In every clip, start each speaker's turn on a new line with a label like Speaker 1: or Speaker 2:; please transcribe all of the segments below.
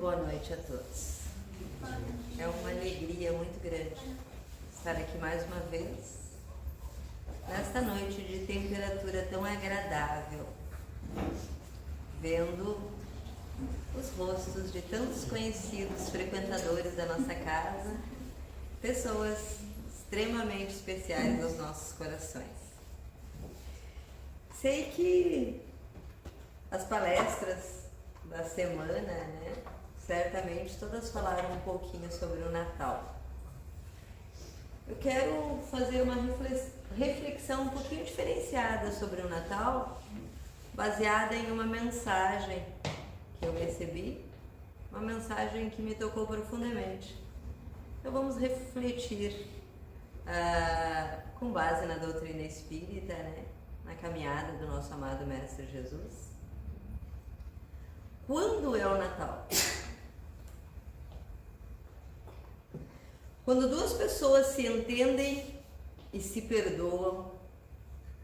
Speaker 1: Boa noite a todos. É uma alegria muito grande estar aqui mais uma vez, nesta noite de temperatura tão agradável, vendo os rostos de tantos conhecidos frequentadores da nossa casa, pessoas extremamente especiais aos nossos corações. Sei que as palestras da semana, né, certamente todas falaram um pouquinho sobre o Natal. Eu quero fazer uma reflexão um pouquinho diferenciada sobre o Natal, baseada em uma mensagem que eu recebi, uma mensagem que me tocou profundamente. Então vamos refletir com base na doutrina espírita, né, na caminhada do nosso amado Mestre Jesus. Quando é o Natal? Quando duas pessoas se entendem e se perdoam,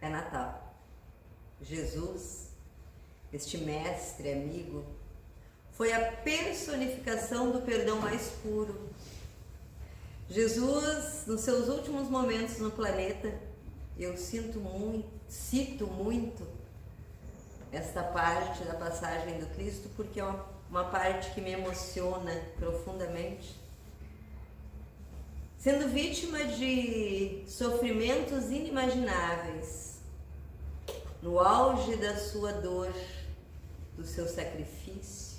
Speaker 1: é Natal. Jesus, este mestre amigo, foi a personificação do perdão mais puro. Jesus, nos seus últimos momentos no planeta, eu cito muito esta parte da passagem do Cristo, porque é uma parte que me emociona profundamente. Sendo vítima de sofrimentos inimagináveis, no auge da sua dor, do seu sacrifício,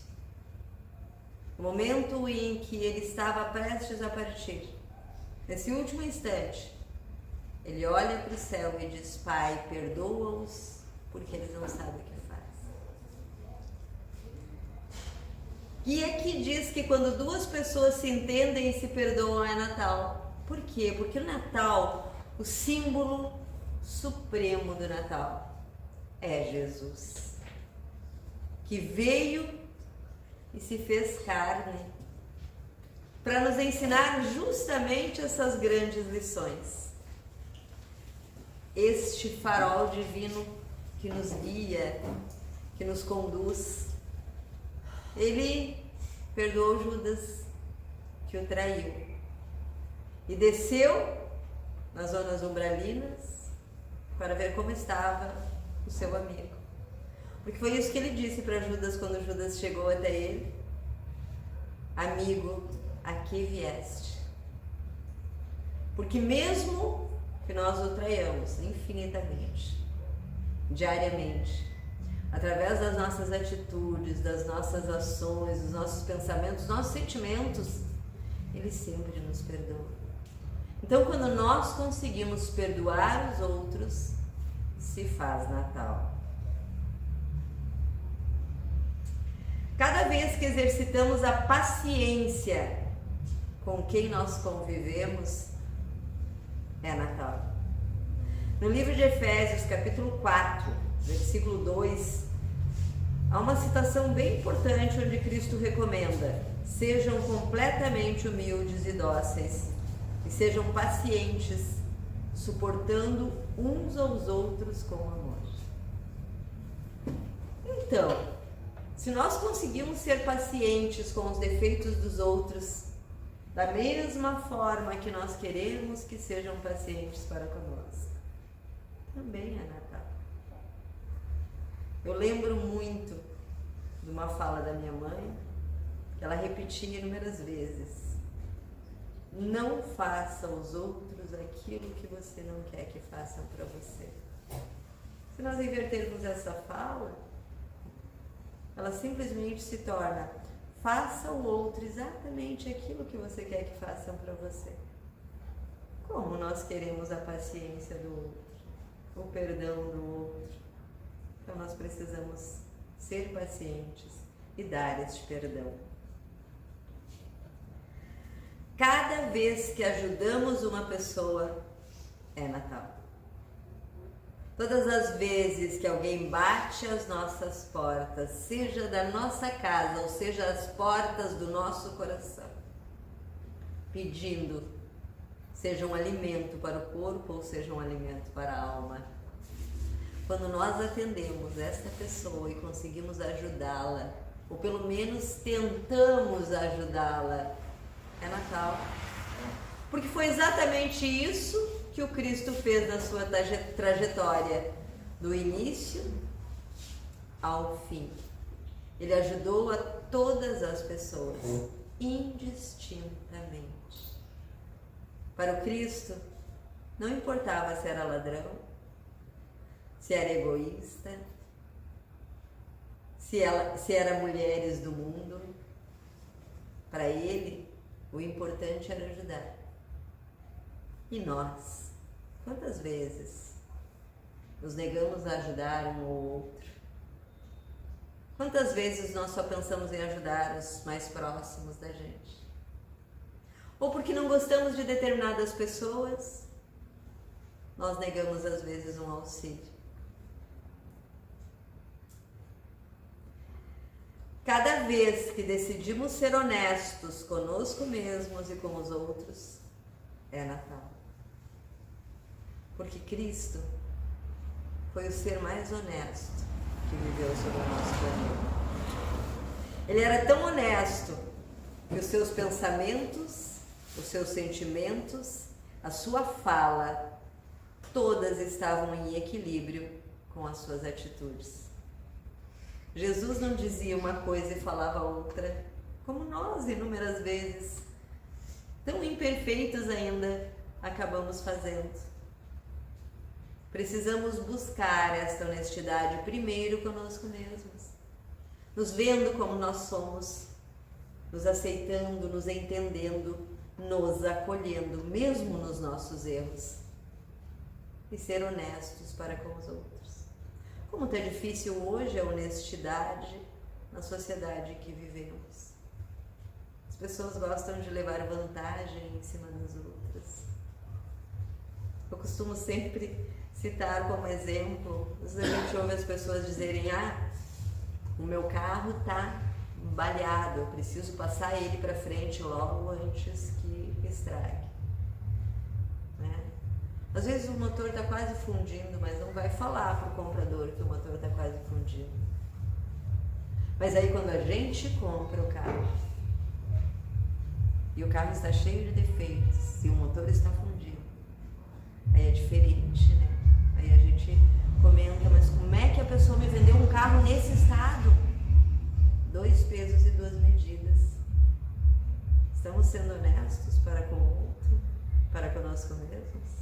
Speaker 1: no momento em que ele estava prestes a partir, nesse último instante, ele olha para o céu e diz: Pai, perdoa-os, porque eles não sabem o que fazem. E aqui diz que quando duas pessoas se entendem e se perdoam é Natal. Por quê? Porque o Natal, o símbolo supremo do Natal, é Jesus, que veio e se fez carne para nos ensinar justamente essas grandes lições. Este farol divino que nos guia, que nos conduz. Ele perdoou Judas, que o traiu, e desceu nas zonas umbralinas para ver como estava o seu amigo. Porque foi isso que ele disse para Judas quando Judas chegou até ele: amigo, a que vieste? Porque mesmo que nós o traiamos infinitamente, diariamente, através das nossas atitudes, das nossas ações, dos nossos pensamentos, dos nossos sentimentos, ele sempre nos perdoa. Então, quando nós conseguimos perdoar os outros, se faz Natal. Cada vez que exercitamos a paciência com quem nós convivemos, é Natal. No livro de Efésios, capítulo 4, versículo 2, há uma citação bem importante onde Cristo recomenda: sejam completamente humildes e dóceis e sejam pacientes, suportando uns aos outros com amor. Então, se nós conseguimos ser pacientes com os defeitos dos outros, da mesma forma que nós queremos que sejam pacientes para conosco, também é Natal. Eu lembro muito de uma fala da minha mãe, que ela repetia inúmeras vezes: não faça aos outros aquilo que você não quer que façam para você. Se nós invertermos essa fala, ela simplesmente se torna: faça ao outro exatamente aquilo que você quer que façam para você. Como nós queremos a paciência do outro, o perdão do outro. Então nós precisamos ser pacientes e dar este perdão. Cada vez que ajudamos uma pessoa, é Natal. Todas as vezes que alguém bate às nossas portas, seja da nossa casa ou seja as portas do nosso coração, pedindo, seja um alimento para o corpo ou seja um alimento para a alma, quando nós atendemos esta pessoa e conseguimos ajudá-la, ou pelo menos tentamos ajudá-la, é Natal. Porque foi exatamente isso que o Cristo fez na sua trajetória, do início ao fim. Ele ajudou a todas as pessoas, indistintamente. Para o Cristo, não importava se era ladrão, se era egoísta, se era mulheres do mundo. Para ele, o importante era ajudar. E nós, quantas vezes nos negamos a ajudar um ou outro? Quantas vezes nós só pensamos em ajudar os mais próximos da gente? Ou porque não gostamos de determinadas pessoas, nós negamos às vezes um auxílio. Cada vez que decidimos ser honestos conosco mesmos e com os outros, é Natal. Porque Cristo foi o ser mais honesto que viveu sobre o nosso planeta. Ele era tão honesto que os seus pensamentos, os seus sentimentos, a sua fala, todas estavam em equilíbrio com as suas atitudes. Jesus não dizia uma coisa e falava outra, como nós inúmeras vezes, tão imperfeitos ainda, acabamos fazendo. Precisamos buscar esta honestidade primeiro conosco mesmos, nos vendo como nós somos, nos aceitando, nos entendendo, nos acolhendo, mesmo nos nossos erros, e ser honestos para com os outros. Como está difícil hoje a honestidade na sociedade que vivemos. As pessoas gostam de levar vantagem em cima das outras. Eu costumo sempre citar como exemplo, às vezes a gente ouve as pessoas dizerem: o meu carro está baleado, eu preciso passar ele para frente logo antes que estrague. Né? Às vezes o motor está quase fundindo, mas não vai falar para o comprador que o motor está quase fundindo. Mas aí quando a gente compra o carro e o carro está cheio de defeitos e o motor está fundindo, aí é diferente, né? Aí a gente comenta: mas como é que a pessoa me vendeu um carro nesse estado? 2 pesos e 2 medidas. Estamos sendo honestos para com o outro, para conosco mesmos?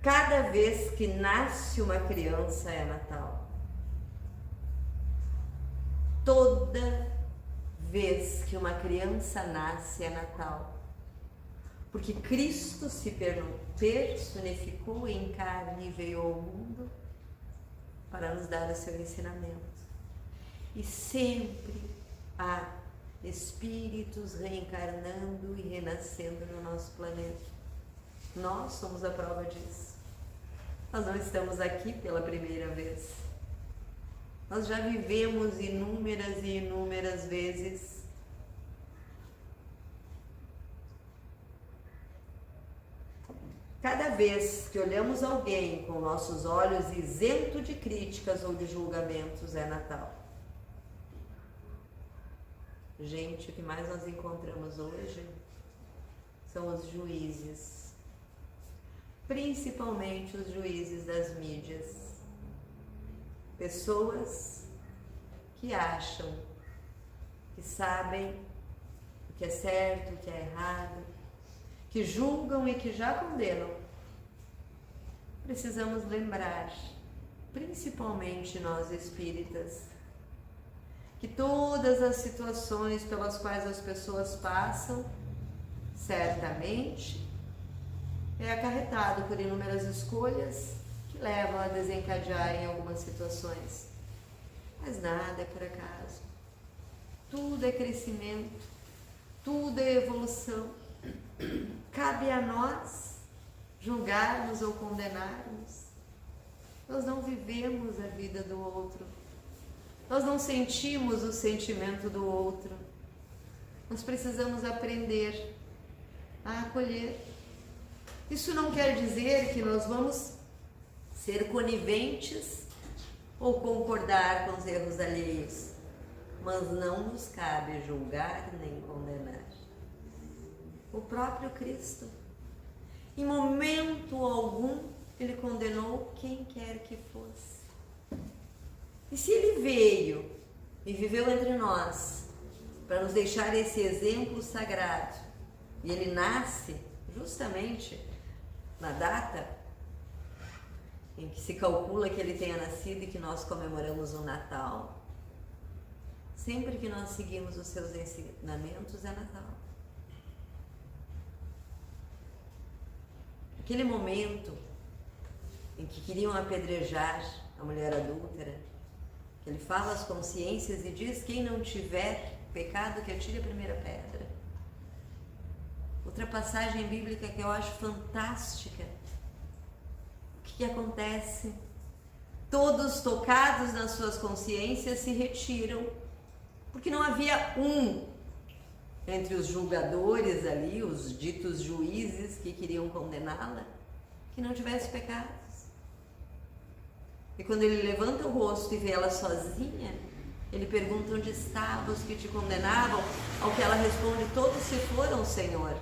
Speaker 1: Cada vez que nasce uma criança é Natal. Toda vez que uma criança nasce é Natal. Porque Cristo se personificou em carne e veio ao mundo para nos dar o seu ensinamento. E sempre há espíritos reencarnando e renascendo no nosso planeta. Nós somos a prova disso. Nós não estamos aqui pela primeira vez. Nós já vivemos inúmeras e inúmeras vezes. Cada vez que olhamos alguém com nossos olhos isento de críticas ou de julgamentos, é Natal. Gente, o que mais nós encontramos hoje são os juízes, principalmente os juízes das mídias. Pessoas que acham que sabem o que é certo, o que é errado, que julgam e que já condenam. Precisamos lembrar, principalmente nós espíritas, que todas as situações pelas quais as pessoas passam, certamente, é acarretado por inúmeras escolhas que levam a desencadear em algumas situações. Mas nada é por acaso. Tudo é crescimento, tudo é evolução. Cabe a nós julgarmos ou condenarmos. Nós não vivemos a vida do outro. Nós não sentimos o sentimento do outro. Nós precisamos aprender a acolher. Isso não quer dizer que nós vamos ser coniventes ou concordar com os erros alheios, mas não nos cabe julgar nem condenar. O próprio Cristo, em momento algum, ele condenou quem quer que fosse. E se ele veio e viveu entre nós para nos deixar esse exemplo sagrado, e ele nasce justamente na data em que se calcula que ele tenha nascido e que nós comemoramos o Natal, sempre que nós seguimos os seus ensinamentos é Natal. Aquele momento em que queriam apedrejar a mulher adúltera, que ele fala às consciências e diz: quem não tiver pecado que atire a primeira pedra. Outra passagem bíblica que eu acho fantástica. O que acontece? Todos tocados nas suas consciências se retiram, porque não havia um entre os julgadores ali, os ditos juízes que queriam condená-la, que não tivesse pecados. E quando ele levanta o rosto e vê ela sozinha, ele pergunta: onde estavam os que te condenavam? Ao que ela responde: todos se foram, Senhor.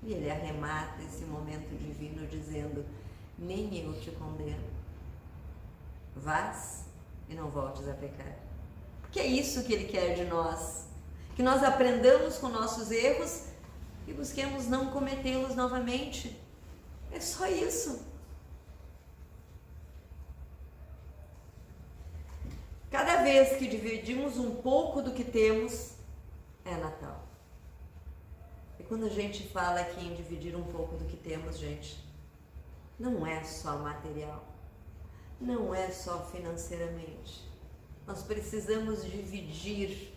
Speaker 1: E ele arremata esse momento divino dizendo: nem eu te condeno. Vás e não voltes a pecar. Porque é isso que ele quer de nós. Que nós aprendamos com nossos erros e busquemos não cometê-los novamente. É só isso. Cada vez que dividimos um pouco do que temos, é Natal. E quando a gente fala aqui em dividir um pouco do que temos, gente, não é só material, não é só financeiramente. Nós precisamos dividir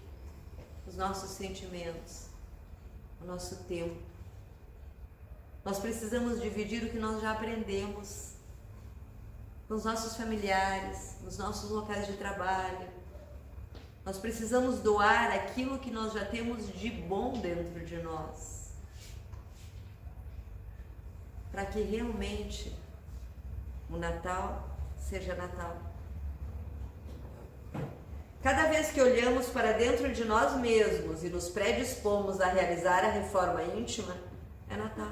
Speaker 1: os nossos sentimentos, o nosso tempo. Nós precisamos dividir o que nós já aprendemos com os nossos familiares, nos nossos locais de trabalho. Nós precisamos doar aquilo que nós já temos de bom dentro de nós, para que realmente o Natal seja Natal. Cada vez que olhamos para dentro de nós mesmos e nos predispomos a realizar a reforma íntima, é Natal.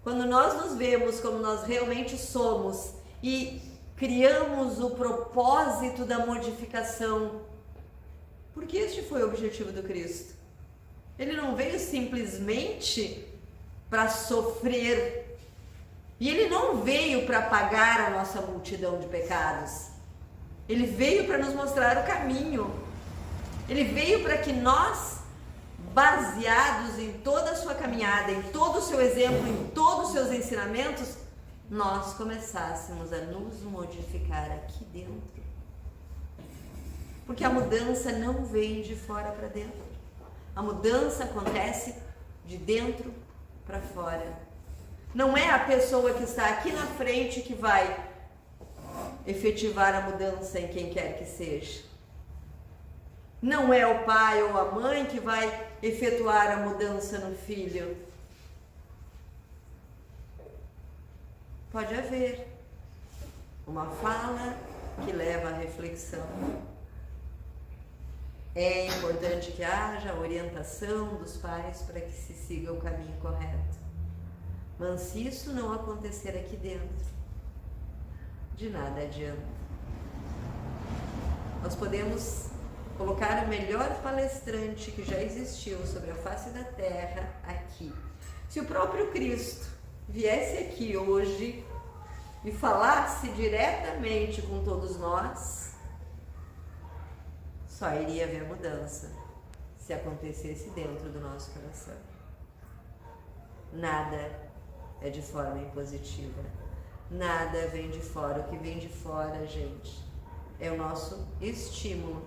Speaker 1: Quando nós nos vemos como nós realmente somos e criamos o propósito da modificação, porque este foi o objetivo do Cristo. Ele não veio simplesmente para sofrer, e ele não veio para pagar a nossa multidão de pecados. Ele veio para nos mostrar o caminho. Ele veio para que nós, baseados em toda a sua caminhada, em todo o seu exemplo, em todos os seus ensinamentos, nós começássemos a nos modificar aqui dentro. Porque a mudança não vem de fora para dentro. A mudança acontece de dentro para fora. Não é a pessoa que está aqui na frente que vai efetivar a mudança em quem quer que seja. Não é o pai ou a mãe que vai efetuar a mudança no filho. Pode haver uma fala que leva à reflexão. É importante que haja orientação dos pais para que se siga o caminho correto. Mas se isso não acontecer aqui dentro, de nada adianta. Nós podemos colocar o melhor palestrante que já existiu sobre a face da terra aqui. Se o próprio Cristo viesse aqui hoje e falasse diretamente com todos nós, só iria haver mudança se acontecesse dentro do nosso coração. Nada é de forma impositiva. Nada vem de fora. O que vem de fora, gente, é o nosso estímulo.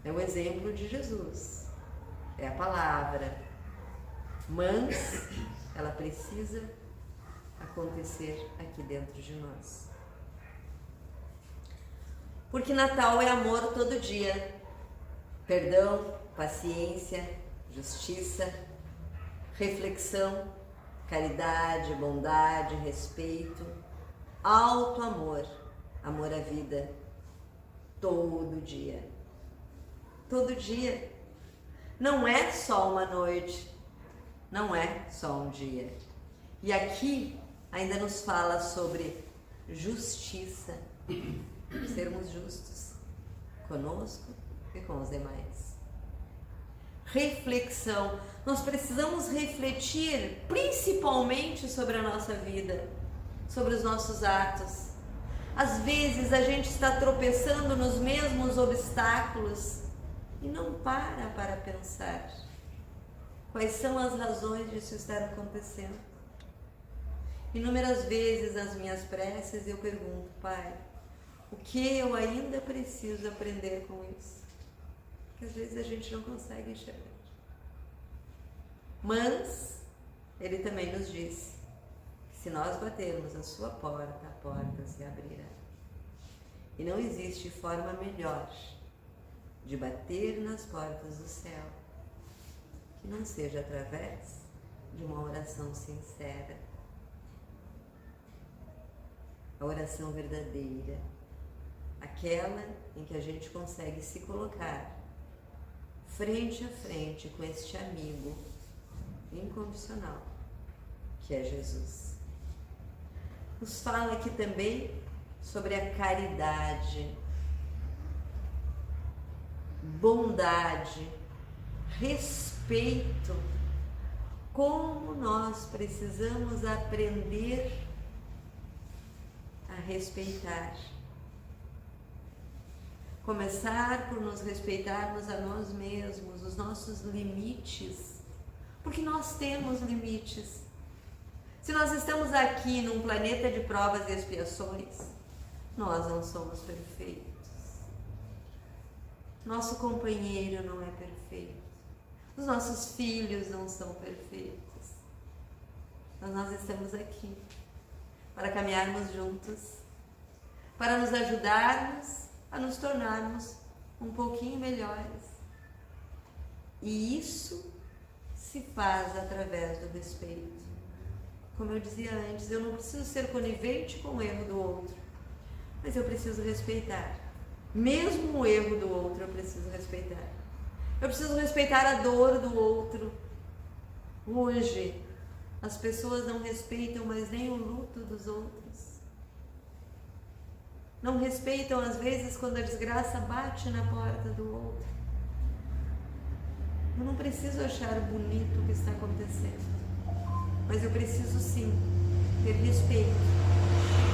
Speaker 1: É o exemplo de Jesus. É a palavra. Mas ela precisa acontecer aqui dentro de nós. Porque Natal é amor todo dia. Perdão, paciência, justiça, reflexão, caridade, bondade, respeito, alto amor, amor à vida, todo dia. Todo dia. Não é só uma noite, não é só um dia. E aqui ainda nos fala sobre justiça, sermos justos conosco e com os demais. Reflexão. Nós precisamos refletir principalmente sobre a nossa vida, sobre os nossos atos. Às vezes a gente está tropeçando nos mesmos obstáculos e não para pensar quais são as razões disso estar acontecendo. Inúmeras vezes nas minhas preces eu pergunto: Pai, o que eu ainda preciso aprender com isso? Porque às vezes a gente não consegue enxergar. Mas Ele também nos disse que se nós batermos a sua porta, a porta se abrirá. E não existe forma melhor de bater nas portas do céu que não seja através de uma oração sincera, a oração verdadeira, aquela em que a gente consegue se colocar frente a frente com este amigo incondicional que é Jesus. Nos fala aqui também sobre a caridade, bondade, respeito, como nós precisamos aprender a respeitar. Começar por nos respeitarmos a nós mesmos, os nossos limites, porque nós temos limites. Se nós estamos aqui num planeta de provas e expiações, nós não somos perfeitos. Nosso companheiro não é perfeito. Os nossos filhos não são perfeitos. Mas nós estamos aqui para caminharmos juntos, para nos ajudarmos a nos tornarmos um pouquinho melhores. E isso se faz através do respeito. Como eu dizia antes, eu não preciso ser conivente com o erro do outro, mas eu preciso respeitar. Mesmo o erro do outro, eu preciso respeitar. Eu preciso respeitar a dor do outro. Hoje, as pessoas não respeitam mais nem o luto dos outros. Não respeitam, às vezes, quando a desgraça bate na porta do outro. Eu não preciso achar bonito o que está acontecendo, mas eu preciso sim ter respeito,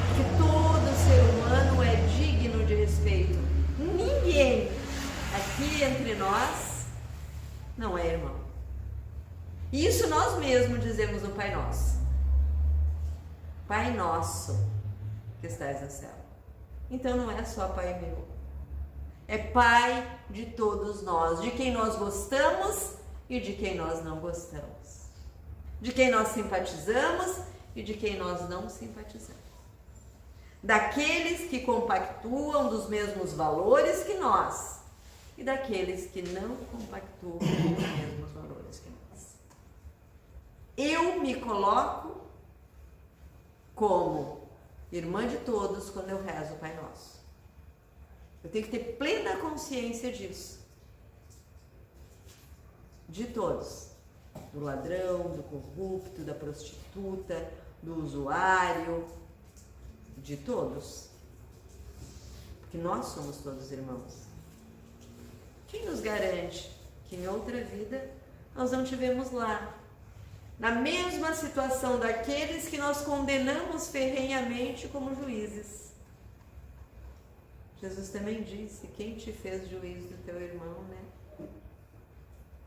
Speaker 1: porque todo ser humano é digno de respeito. Ninguém aqui entre nós não é irmão. E isso nós mesmos dizemos no Pai Nosso. Pai nosso que estás no céu. Então não é só Pai meu, é Pai de todos nós, de quem nós gostamos e de quem nós não gostamos, de quem nós simpatizamos e de quem nós não simpatizamos, daqueles que compactuam dos mesmos valores que nós e daqueles que não compactuam dos mesmos valores que nós. Eu me coloco como irmã de todos quando eu rezo o Pai Nosso. Eu tenho que ter plena consciência disso. De todos. Do ladrão, do corrupto, da prostituta, do usuário, de todos. Porque nós somos todos irmãos. Quem nos garante que em outra vida nós não tivemos lá, na mesma situação daqueles que nós condenamos ferrenhamente como juízes? Jesus também disse: quem te fez juiz do teu irmão, né?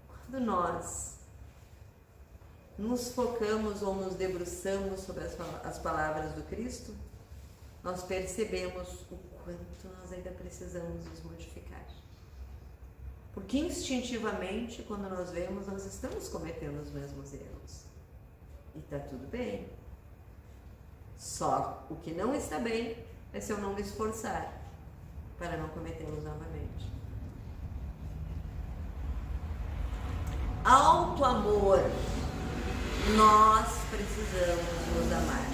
Speaker 1: Quando nós nos focamos ou nos debruçamos sobre as palavras do Cristo, nós percebemos o quanto nós ainda precisamos nos modificar. Porque instintivamente, quando nós vemos, nós estamos cometendo os mesmos erros. E está tudo bem. Só o que não está bem é se eu não me esforçar para não cometê-los novamente. Alto amor nós precisamos nos amar.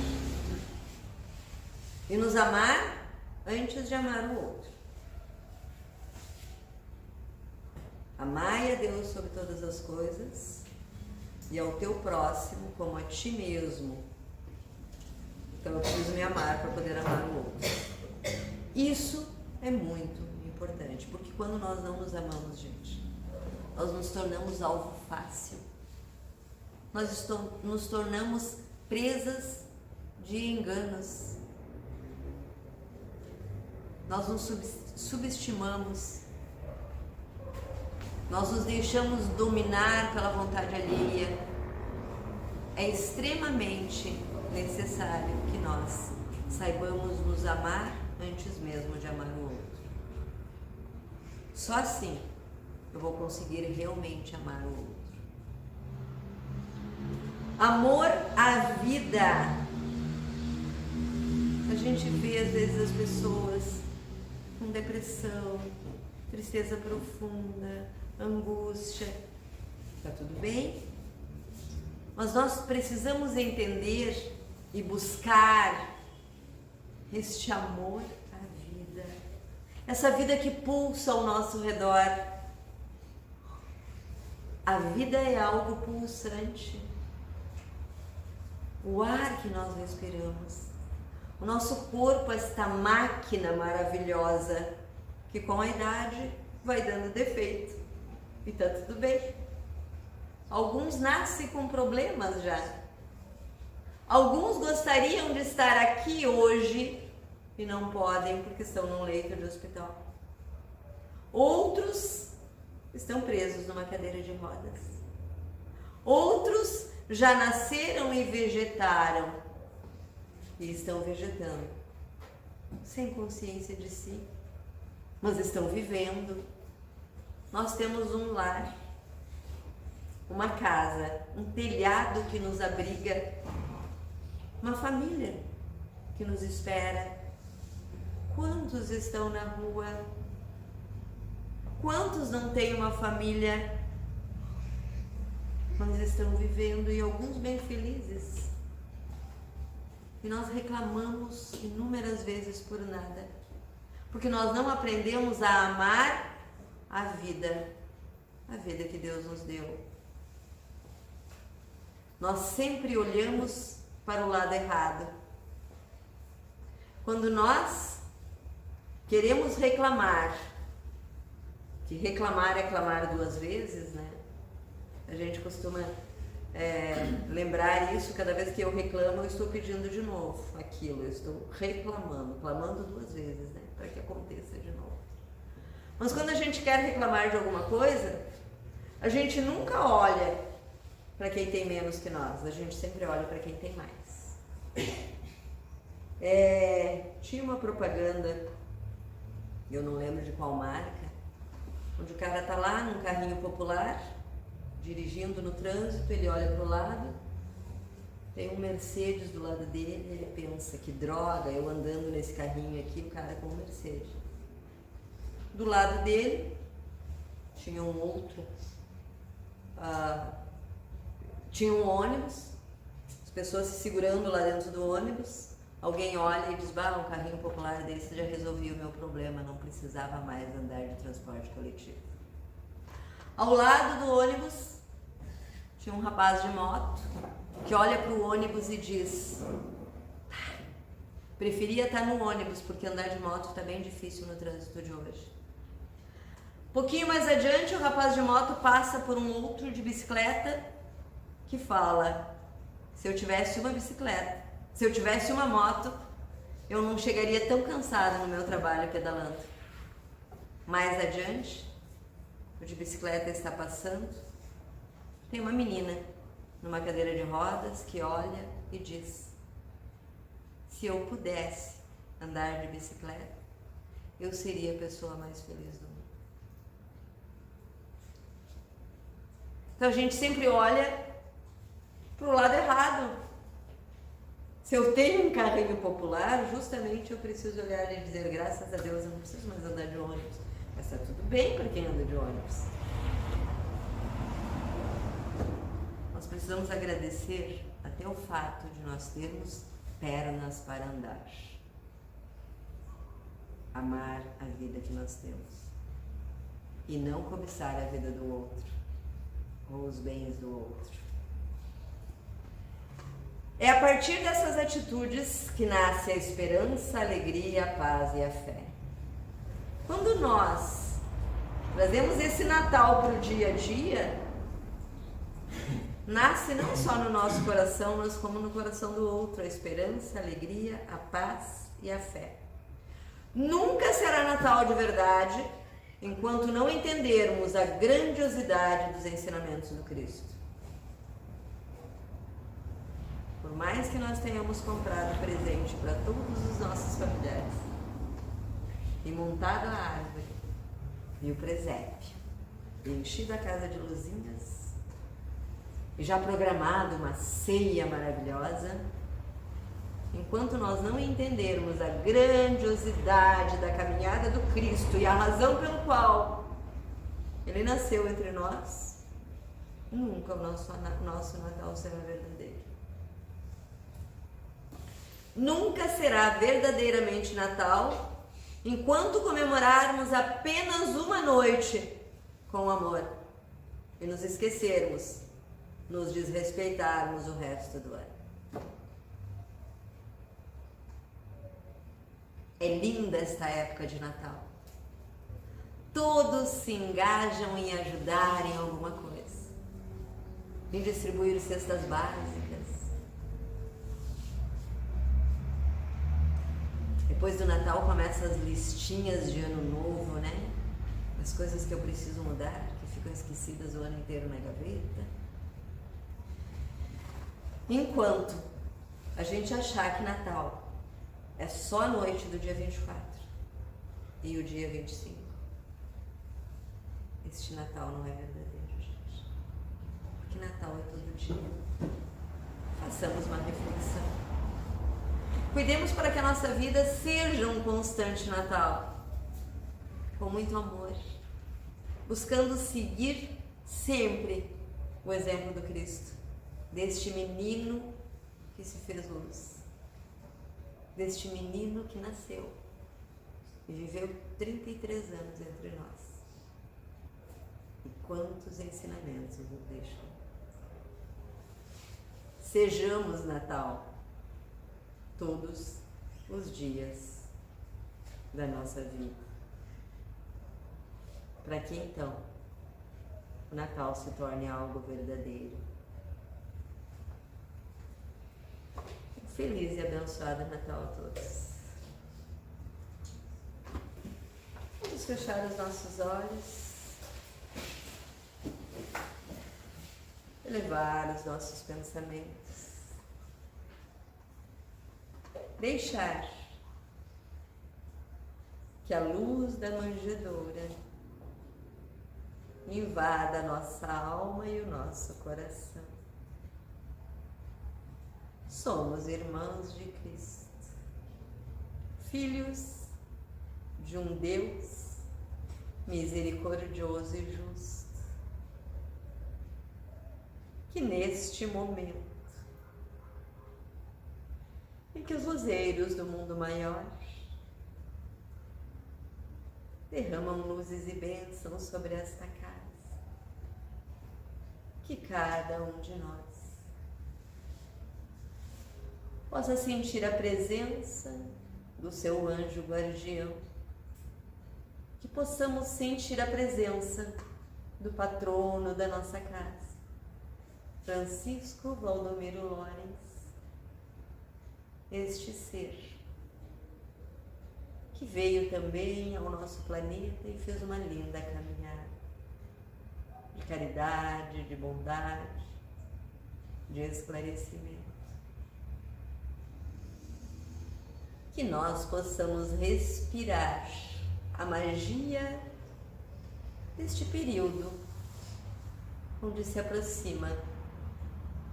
Speaker 1: E nos amar antes de amar o outro. Amai a Deus sobre todas as coisas e ao teu próximo como a ti mesmo. Então eu preciso me amar para poder amar o outro. Isso é muito importante, porque quando nós não nos amamos, gente, nós nos tornamos alvo fácil. Nós nos tornamos presas de enganos. Nós nos subestimamos. Nós nos deixamos dominar pela vontade alheia. É extremamente necessário que nós saibamos nos amar antes mesmo de amar o outro. Só assim eu vou conseguir realmente amar o outro. Amor à vida. A gente vê às vezes as pessoas com depressão, tristeza profunda, angústia. Tá tudo bem? Mas nós precisamos entender e buscar este amor à vida. Essa vida que pulsa ao nosso redor. A vida é algo pulsante. O ar que nós respiramos. O nosso corpo, esta máquina maravilhosa que com a idade vai dando defeito. E tá tudo bem. Alguns nascem com problemas já. Alguns gostariam de estar aqui hoje e não podem porque estão num leito de hospital. Outros estão presos numa cadeira de rodas. Outros já nasceram e vegetaram e estão vegetando sem consciência de si, mas estão vivendo. Nós temos um lar, uma casa, um telhado que nos abriga, uma família que nos espera. Quantos estão na rua? Quantos não têm uma família, mas estão vivendo, e alguns bem felizes? E nós reclamamos inúmeras vezes por nada, porque nós não aprendemos a amar a vida que Deus nos deu. Nós sempre olhamos para o lado errado. Quando nós queremos reclamar, que reclamar é clamar duas vezes, né? A gente costuma lembrar isso, cada vez que eu reclamo, eu estou pedindo de novo aquilo, eu estou reclamando, clamando duas vezes, né? Para que aconteça de novo. Mas quando a gente quer reclamar de alguma coisa, a gente nunca olha para quem tem menos que nós, a gente sempre olha para quem tem mais. Tinha uma propaganda, eu não lembro de qual marca, onde o cara tá lá num carrinho popular, dirigindo no trânsito, ele olha para o lado, tem um Mercedes do lado dele, ele pensa, que droga, eu andando nesse carrinho aqui, o cara com um Mercedes. Do lado dele tinha um outro, tinha um ônibus, as pessoas se segurando lá dentro do ônibus, alguém olha e diz, um carrinho popular desse já resolvia o meu problema, não precisava mais andar de transporte coletivo. Ao lado do ônibus tinha um rapaz de moto que olha para o ônibus e diz, preferia estar no ônibus porque andar de moto está bem difícil no trânsito de hoje. Pouquinho mais adiante, o rapaz de moto passa por um outro de bicicleta que fala, se eu tivesse uma bicicleta, se eu tivesse uma moto, eu não chegaria tão cansada no meu trabalho pedalando. Mais adiante, o de bicicleta está passando, tem uma menina numa cadeira de rodas que olha e diz, se eu pudesse andar de bicicleta, eu seria a pessoa mais feliz do mundo. Então a gente sempre olha para o lado errado. Se eu tenho um carrinho popular, justamente eu preciso olhar e dizer, graças a Deus eu não preciso mais andar de ônibus. Mas está tudo bem para quem anda de ônibus. Nós precisamos agradecer até o fato de nós termos pernas para andar. Amar a vida que nós temos e não cobiçar a vida do outro ou os bens do outro. É a partir dessas atitudes que nasce a esperança, a alegria, a paz e a fé. Quando nós trazemos esse Natal para o dia a dia, nasce não só no nosso coração, mas como no coração do outro, a esperança, a alegria, a paz e a fé. Nunca será Natal de verdade enquanto não entendermos a grandiosidade dos ensinamentos do Cristo. Por mais que nós tenhamos comprado presente para todos os nossos familiares e montado a árvore e o presépio, e enchido a casa de luzinhas e já programado uma ceia maravilhosa, enquanto nós não entendermos a grandiosidade da caminhada do Cristo e a razão pelo qual Ele nasceu entre nós, nunca o nosso Natal será verdadeiro. Nunca será verdadeiramente Natal enquanto comemorarmos apenas uma noite com amor e nos esquecermos, nos desrespeitarmos o resto do ano. É linda esta época de Natal. Todos se engajam em ajudar em alguma coisa, em distribuir cestas básicas. Depois do Natal começam as listinhas de ano novo, né? As coisas que eu preciso mudar, que ficam esquecidas o ano inteiro na gaveta. Enquanto a gente achar que Natal é só a noite do dia 24 e o dia 25, este Natal não é verdadeiro, gente. Porque Natal é todo dia. Façamos uma reflexão. Cuidemos para que a nossa vida seja um constante Natal, com muito amor, buscando seguir sempre o exemplo do Cristo, deste menino que se fez luz, deste menino que nasceu e viveu 33 anos entre nós. E quantos ensinamentos nos deixou. Sejamos Natal todos os dias da nossa vida, para que então o Natal se torne algo verdadeiro. Feliz e abençoado Natal a todos. Vamos fechar os nossos olhos, elevar os nossos pensamentos, deixar que a luz da manjedoura invada a nossa alma e o nosso coração. Somos irmãos de Cristo, filhos de um Deus misericordioso e justo, que neste momento em que os luzeiros do mundo maior derramam luzes e bênçãos sobre esta casa, que cada um de nós possa sentir a presença do seu anjo guardião, que possamos sentir a presença do patrono da nossa casa, Francisco Valdomiro Lorenz, este ser que veio também ao nosso planeta e fez uma linda caminhada de caridade, de bondade, de esclarecimento. Que nós possamos respirar a magia deste período onde se aproxima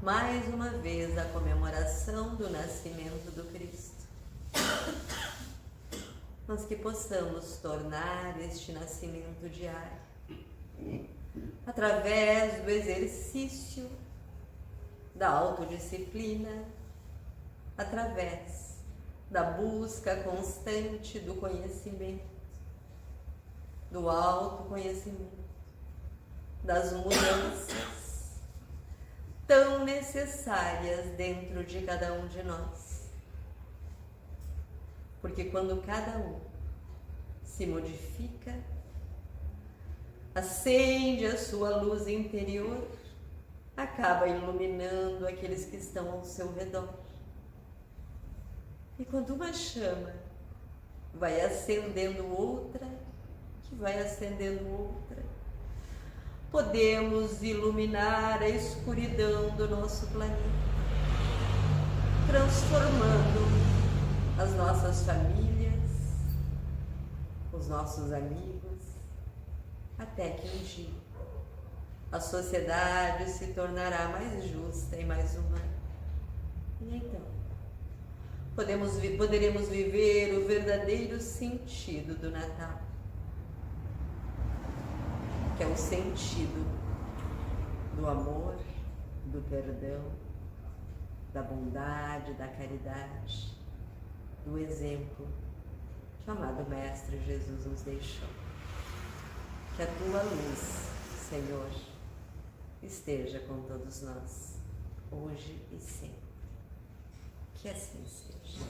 Speaker 1: mais uma vez a comemoração do nascimento do Cristo, mas que possamos tornar este nascimento diário através do exercício da autodisciplina, através da busca constante do conhecimento, do autoconhecimento, das mudanças tão necessárias dentro de cada um de nós. Porque quando cada um se modifica, acende a sua luz interior, acaba iluminando aqueles que estão ao seu redor. E quando uma chama vai acendendo outra, que vai acendendo outra, podemos iluminar a escuridão do nosso planeta, transformando as nossas famílias, os nossos amigos, até que um dia a sociedade se tornará mais justa e mais humana. E então, poderemos viver o verdadeiro sentido do Natal, que é o sentido do amor, do perdão, da bondade, da caridade, do exemplo que o amado Mestre Jesus nos deixou. Que a tua luz, Senhor, esteja com todos nós, hoje e sempre. Que assim seja.